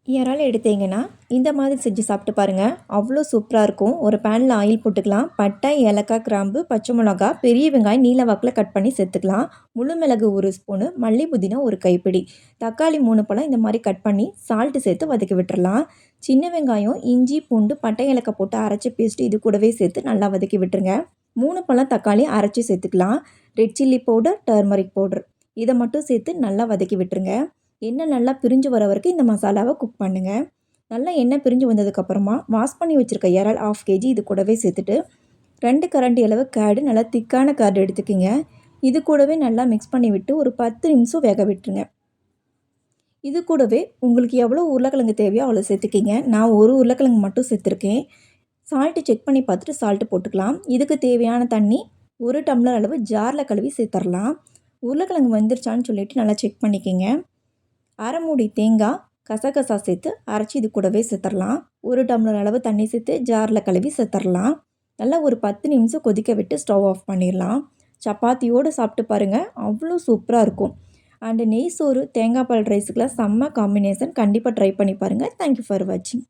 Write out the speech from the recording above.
இறால் எடுத்தீங்கன்னா, இந்த மாதிரி செஞ்சு சாப்பிட்டு பாருங்கள். அவ்வளோ சூப்பராக இருக்கும். ஒரு பேனில் ஆயில் போட்டுக்கலாம். பட்டை, ஏலக்காய், கிராம்பு, பச்சை மிளகா, பெரிய வெங்காயம் நீல வாக்கில் கட் பண்ணி சேர்த்துக்கலாம். முழு மிளகு 1 ஸ்பூனு, மல்லி புதினா 1 கைப்பிடி, தக்காளி 3 பழம் இந்த மாதிரி கட் பண்ணி சால்ட்டு சேர்த்து வதக்கி விட்டுறலாம். சின்ன வெங்காயம், இஞ்சி, பூண்டு, பட்டை, ஏலக்காய் போட்டு அரைச்ச பேஸ்ட்டு இது கூடவே சேர்த்து நல்லா வதக்கி விட்டுருங்க. 3 பழம் தக்காளி அரைச்சி சேர்த்துக்கலாம். Red chilli powder, turmeric powder இதை மட்டும் சேர்த்து நல்லா வதக்கி விட்டுருங்க. எண்ணெய் நல்லா பிரிஞ்சு வர வரைக்கும் இந்த மசாலாவை குக் பண்ணுங்கள். நல்லா எண்ணெய் பிரிஞ்சு வந்ததுக்கப்புறமா வாஷ் பண்ணி வச்சுருக்க இறால் 1/2 kg இது கூடவே சேர்த்துட்டு 2 கரண்டி அளவு கேர்டு, நல்லா திக்கான கேர்டு எடுத்துக்கிங்க. இது கூடவே நல்லா மிக்ஸ் பண்ணி விட்டு ஒரு 10 நிமிஷம் வேக விட்டுருங்க. இது கூடவே உங்களுக்கு எவ்வளோ உருளைக்கிழங்கு தேவையோ அவ்வளோ சேர்த்துக்கிங்க. நான் ஒரு உருளைக்கிழங்கு மட்டும் சேர்த்துருக்கேன். சால்ட்டு செக் பண்ணி பார்த்துட்டு சால்ட்டு போட்டுக்கலாம். இதுக்கு தேவையான தண்ணி 1 டம்ளர் அளவு ஜாரில் கழுவி சேர்த்துடலாம். உருளைக்கிழங்கு வந்துருச்சான்னு சொல்லிவிட்டு நல்லா செக் பண்ணிக்கிங்க. அரை மூடி தேங்காய் கசகசா சேர்த்து அரைச்சி இது கூடவே சேர்த்துடலாம். 1 டம்ளர் அளவு தண்ணி சேர்த்து ஜாரில் கழுவி சேர்த்துடலாம். நல்லா ஒரு 10 நிமிஷம் கொதிக்க விட்டு ஸ்டவ் ஆஃப் பண்ணிடலாம். சப்பாத்தியோடு சாப்பிட்டு பாருங்கள், அவ்வளோ சூப்பராக இருக்கும். அண்டு நெய் சோறு தேங்காய் பால் ரைஸுக்கெலாம் செம்ம காம்பினேஷன். கண்டிப்பாக ட்ரை பண்ணி பாருங்கள். தேங்க்யூ ஃபார் வாட்சிங்.